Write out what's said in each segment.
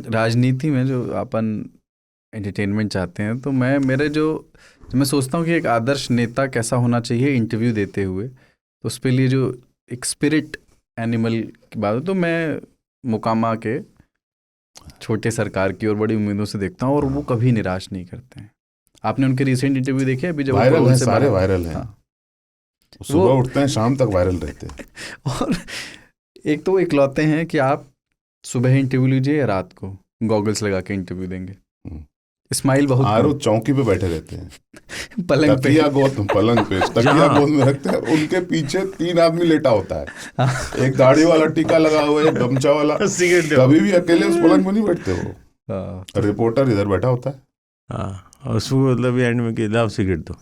राजनीति में जो अपन एंटरटेनमेंट चाहते हैं, तो मैं सोचता हूँ कि एक आदर्श नेता कैसा होना चाहिए इंटरव्यू देते हुए, तो उस पे लिए जो एक स्पिरिट एनिमल की बात है, तो मैं मोकामा के छोटे सरकार की और बड़ी उम्मीदों से देखता हूँ, और वो कभी निराश नहीं करते हैं। आपने उनके रिसेंट इंटरव्यू देखे अभी जब वायरल वो हैं, से सारे बाहर? वायरल हैं। हाँ। सुबह उठते हैं, शाम तक वायरल रहते हैं। और एक तो वो इकलौते हैं कि आप सुबह इंटरव्यू लीजिए या रात को गॉगल्स लगा के इंटरव्यू देंगे, स्माइल बहुत आरो कम, चौकी पे बैठे रहते हैं, पलंग पे। तकिया गोद पलंग पे तकिया गोद में रखते हैं, उनके पीछे 3 आदमी लेटा होता है, एक दाढ़ी वाला टीका लगा हुआ है, एक गमछा वाला। कभी भी अकेले उस पलंग में नहीं बैठते वो। रिपोर्टर इधर बैठा होता है। हाँ, और उसको मतलब एंड में कि लाओ सिगरेट दो।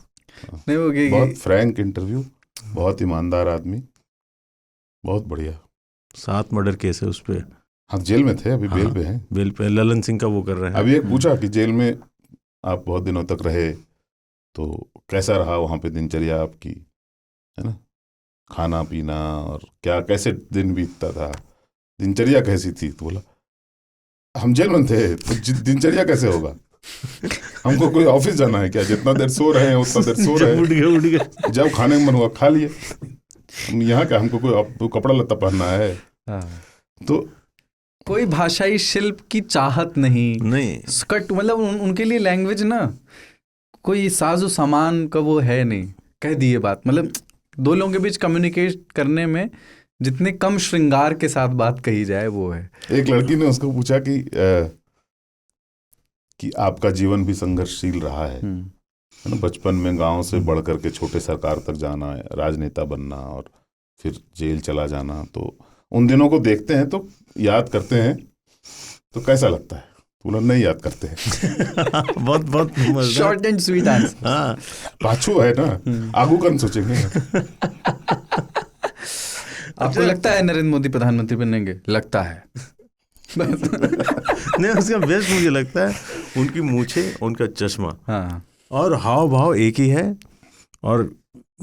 नहीं वो बहुत फ्रैंक इंटरव्यू, बहुत ईमानदार आदमी, बहुत बढ़िया। 7 मर्डर केस है उस पर। हाँ, जेल में थे, अभी हाँ, बेल पे हैं। बेल पे ललन सिंह का वो कर रहे हैं। अभी एक पूछा कि जेल में आप बहुत दिनों तक रहे, तो कैसा रहा वहाँ पे दिनचर्या आपकी, है ना, खाना पीना और क्या, कैसे दिन बीतता था, दिनचर्या कैसी थी? तो बोला हम जेल में थे तो दिनचर्या कैसे होगा, हमको कोई ऑफिस जाना है क्या? जितना देर सो रहे हैं उतना देर सो रहे हैं, उठ गए। जब खाने का मन हुआ खा लिए। हम यहाँ क्या, हमको कोई कपड़ा लत्ता पहनना है? तो कोई भाषाई शिल्प की चाहत नहीं स्कट, मतलब उनके लिए लैंग्वेज ना कोई साजो सामान का वो है नहीं, कह दिए बात। मतलब दो लोगों के बीच कम्युनिकेट करने में जितने कम श्रृंगार के साथ बात कही जाए वो है। एक लड़की ने उसको पूछा कि आपका जीवन भी संघर्षशील रहा है ना, बचपन में गांव से बढ़ करके छोटे सरकार तक जाना, राजनेता बनना और फिर जेल चला जाना, तो उन दिनों को देखते हैं तो याद करते हैं तो कैसा लगता है? तो बोला नहीं याद करते हैं। बहुत बहुत शॉर्ट एंड स्वीट आंसर। हाँ, पाछू है ना, आगू कन सोचेंगे। आपको लगता है नरेंद्र मोदी प्रधानमंत्री बनेंगे? लगता है। नहीं, उसका बेस्ट मुझे लगता है उनकी मूछें, उनका चश्मा, हाँ, और हाव भाव एक ही है। और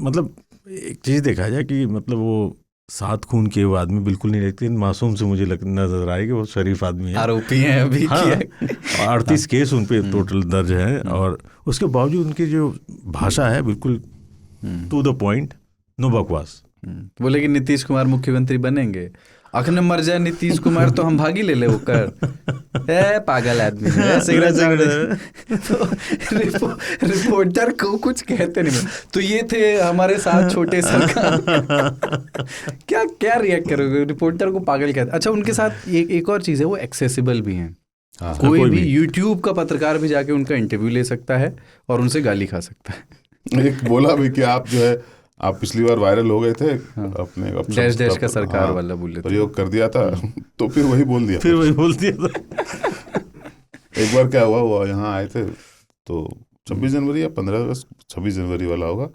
मतलब एक चीज़ देखा जाए कि मतलब वो 7 खून किए हुए आदमी बिल्कुल नहीं लगते, मासूम से मुझे नजर आए कि वो शरीफ आदमी है। आरोपी हैं अभी। हाँ, 38 केस उन पे टोटल दर्ज हैं, और उसके बावजूद उनकी जो भाषा है बिल्कुल टू द पॉइंट, नो बकवास। बोले कि नीतीश कुमार मुख्यमंत्री बनेंगे, अखने मर जाए नीतीश कुमार तो हम भागी ले वो कर पागल आदमी है। तो रिपोर्टर को कुछ कहते नहीं। तो ये थे हमारे साथ छोटे सरकार। क्या क्या रिएक्ट करोगे? रिपोर्टर को पागल कहते। अच्छा, उनके साथ एक और चीज़ है, वो एक्सेसिबल भी हैं। कोई भी यूट्यूब का पत्रकार भी जाके उनका इंटरव्यू ले सकता है और उनसे गाली खा सकता है। एक बोला भी कि आप जो है, आप पिछली बार वायरल हो गए थे, अपने डैश डैश का सरकार वाला बोले प्रयोग कर दिया था, तो फिर वही बोल दिया था। एक बार क्या हुआ यहाँ आए थे, तो 26 जनवरी या 15 अगस्त, 26 जनवरी वाला होगा,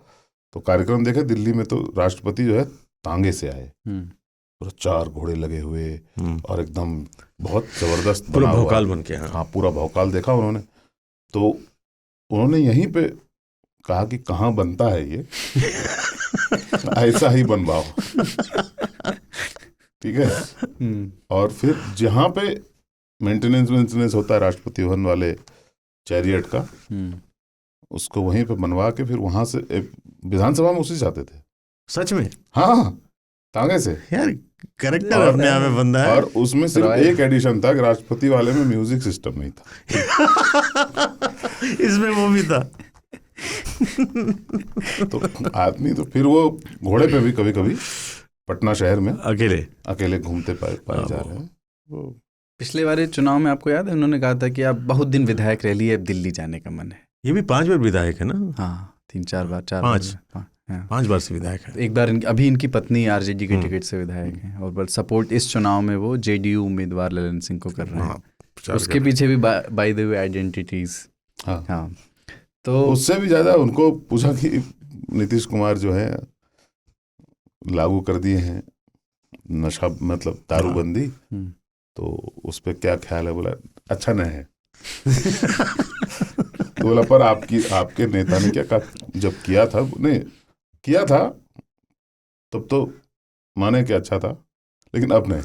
तो कार्यक्रम देखे दिल्ली में, तो राष्ट्रपति जो है तांगे से आए, पूरा 4 घोड़े लगे हुए और एकदम बहुत जबरदस्त पूरा भौकाल बन के। हाँ, पूरा भौकाल देखा उन्होंने। तो उन्होंने यहीं पे कहा कि कहाँ बनता है ये, ऐसा ही बनवाओ, ठीक है। और फिर जहाँ पे मेंटेनेंस होता है राष्ट्रपति भवन वाले चैरियट का, उसको वहीं पे बनवा के फिर वहां से विधानसभा में उसी जाते थे। सच में? हाँ, तांगे से यार, करेक्टर अपने आप में बंदा है। और उसमें सिर्फ एक एडिशन था कि राष्ट्रपति वाले में म्यूजिक सिस्टम नहीं था। इसमें वो भी था। तो आदमी तो फिर वो घोड़े पे भी कभी कभी पटना शहर में अकेले घूमते पाए जा रहे हैं। पिछले बार चुनाव में आपको याद है उन्होंने कहा था कि आप बहुत दिन विधायक रह लिए, अब दिल्ली जाने का मन है। ये भी 5 बार विधायक है ना? हाँ, 3-4 बार, 5 बार से विधायक है। एक बार अभी इनकी पत्नी आरजेडी के टिकट से विधायक हैं, और बट सपोर्ट इस चुनाव में वो जेडीयू उम्मीदवार ललन सिंह को कर रहे हैं। उसके पीछे भी बाय द वे आइडेंटिटीज। हाँ, तो उससे भी ज्यादा उनको पूछा कि नीतीश कुमार जो है लागू कर दिए हैं नशा, मतलब दारूबंदी, तो उस पर क्या ख्याल है? बोला अच्छा नहीं है। तो बोला पर आपके नेता ने क्या कहा जब किया था? नहीं किया था तब तो माने कि अच्छा था, लेकिन अब नहीं।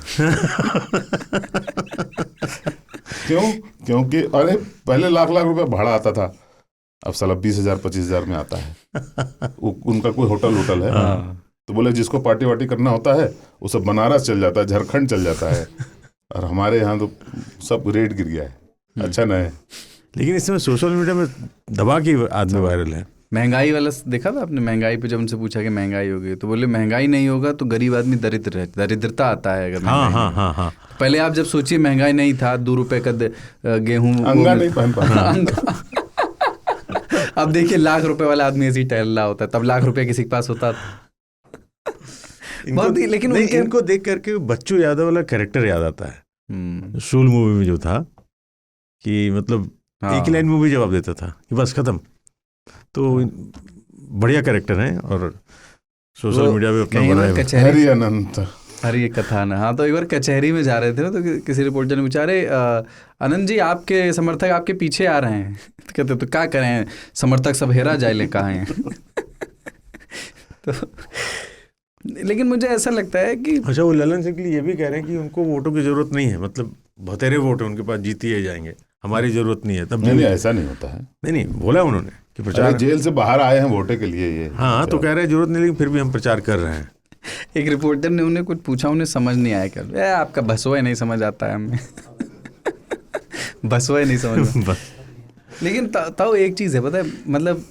क्यों? क्योंकि अरे पहले लाख लाख रुपए भाड़ा आता था, अब साला 20,000 25,000 में आता है। उनका कोई होटल है, तो बोले जिसको पार्टी वार्टी करना होता है वो सब बनारस चल जाता है, झारखंड चल जाता है, और हमारे यहाँ तो सब रेट गिर गया है। अच्छा ना है। लेकिन इसमें सोशल मीडिया में दबा के आदमी वायरल है। महंगाई वाला देखा था आपने? महंगाई पे जब उनसे पूछा कि महंगाई होगी तो बोले महंगाई नहीं होगा तो गरीब आदमी दरिद्रता आता है अगर हाँ महंगाई हाँ नहीं। हाँ हाँ। पहले आप जब सोचिए महंगाई नहीं था, 2 रुपए का गेहूं अंगा नहीं पहन पाता। अब देखिए लाख रुपए वाला आदमी ऐसे ही टहल रहा होता है, तब लाख रुपया किसी के पास होता बहुत ही। लेकिन नहीं, उनके इनको देख करके बच्चू यादव वाला कैरेक्टर याद आता है। शूल मूवी में जो था कि मतलब एक ही लाइन में भी जवाब देता था कि बस खत्म। तो बढ़िया कैरेक्टर है और सोशल मीडिया पे अपना बनाए हुए। हरि अनंत हरी कथा ना। हाँ, तो एक बार कचहरी में जा रहे थे ना, तो किसी रिपोर्टर ने पूछा, अरे आनंद जी आपके समर्थक आपके पीछे आ रहे हैं। तो कहते तो क्या करें, समर्थक सब हेरा जाए कहाँ हैं। तो लेकिन मुझे ऐसा लगता है कि अच्छा, वो ललन सिंह के लिए ये भी कह रहे हैं कि उनको वोटों की जरूरत नहीं है, मतलब बतेरे वोट है उनके पास, जीती जाएंगे, हमारी जरूरत नहीं है। तब नहीं, ऐसा नहीं होता है। नहीं बोला उन्होंने कि प्रचार, जेल से बाहर आए हैं वोटे के लिए ये। हाँ, तो कह रहे हैं जरूरत नहीं, लेकिन फिर भी हम प्रचार कर रहे हैं। एक रिपोर्टर ने उन्हें कुछ पूछा, उन्हें समझ नहीं आया, कर आपका भसवा नहीं समझ आता है हमें। भसवा नहीं समझ। लेकिन ताऊ एक चीज़ है, पता है, मतलब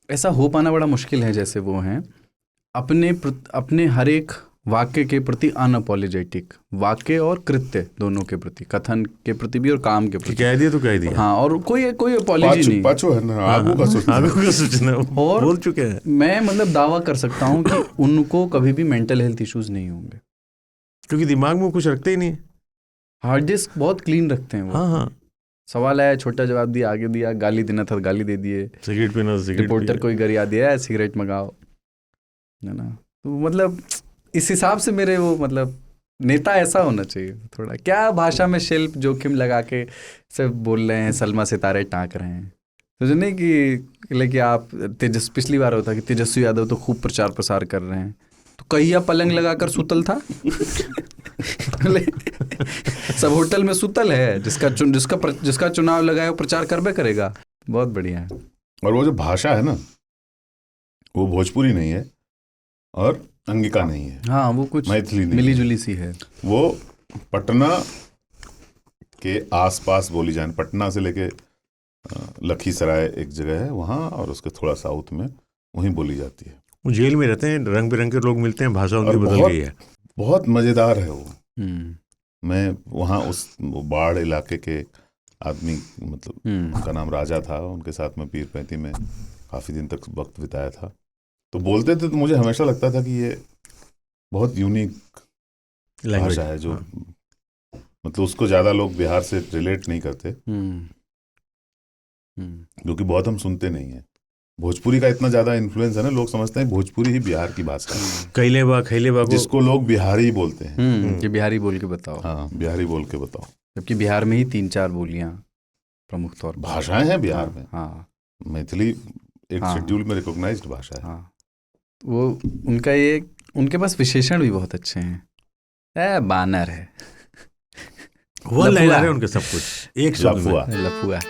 ऐसा हो पाना बड़ा मुश्किल है। जैसे वो हैं अपने हर एक वाक्य के प्रति अनअपोलोजेटिक, वाक्य और कृत्य दोनों के प्रति, कथन के प्रति भी और काम के प्रति। कह दिया तो कह दिया। हाँ, और कोई अपॉलॉजी नहीं। पाछो है ना, आगू का सोचना। और बोल चुके हैं। मैं मतलब दावा कर सकता हूँ कि उनको कभी भी मेंटल हेल्थ इश्यूज नहीं होंगे, क्योंकि दिमाग में कुछ रखते ही नहीं। हार्ड डिस्क बहुत क्लीन रखते हैं वो। हाँ हाँ, सवाल आया, छोटा जवाब दिया, आगे दिया, गाली देना था गाली दे दिए, सिगरेट पीना सिगरेट, रिपोर्टर कोई गरिया दिया सिगरेट मंगाओ, है ना। तो मतलब इस हिसाब से मेरे वो मतलब नेता ऐसा होना चाहिए थोड़ा। क्या भाषा में शिल्प जोखिम लगा के सब बोल रहे हैं, सलमा सितारे टाँक रहे हैं, तो नहीं कि लेकिन आप पिछली बार होता कि तेजस्वी यादव तो खूब प्रचार प्रसार कर रहे हैं, तो कहिया पलंग लगाकर सुतल था। सब होटल में सुतल है, जिसका चुनाव लगाए वो प्रचार करबे करेगा। बहुत बढ़िया है। और वो जो भाषा है ना, वो भोजपुरी नहीं है और अंगिका नहीं है। हाँ, वो कुछ मैथिली नहीं, मिली जुली सी है। वो पटना के आसपास बोली जाए, पटना से लेके लखीसराय एक जगह है वहाँ, और उसके थोड़ा साउथ में वहीं बोली जाती है। वो जेल में रहते हैं, रंग बिरंगे लोग मिलते हैं, भाषा उनकी बदल गई है। बहुत मज़ेदार है वो। मैं वहाँ उस बाढ़ इलाके के आदमी, मतलब उनका नाम राजा था, उनके साथ में पीर पैंती में काफ़ी दिन तक वक्त बिताया था। तो बोलते थे तो मुझे हमेशा लगता था कि ये बहुत यूनिक भाषा है, जो मतलब उसको ज़्यादा लोग बिहार से रिलेट नहीं करते, क्योंकि बहुत हम सुनते नहीं हैं। भोजपुरी का इतना ज़्यादा इन्फ्लुएंस है ना, लोग समझते हैं भोजपुरी ही बिहार की भाषा है। खैलेबा जिसको लोग बिहारी बोलते हैं कि बिहारी बोल के बताओ। हाँ, बिहारी बोल के बताओ, जबकि बिहार में ही 3-4 बोलियाँ प्रमुख तौर पर भाषाएं हैं बिहार में। हाँ, मैथिली एक शेड्यूल में रिकॉग्नाइज्ड भाषा है। हाँ, वो उनका ये उनके पास विशेषण भी बहुत अच्छे हैं। बानर है, वो लहरा रहे उनके सब कुछ एक शब्द में, लफुआ।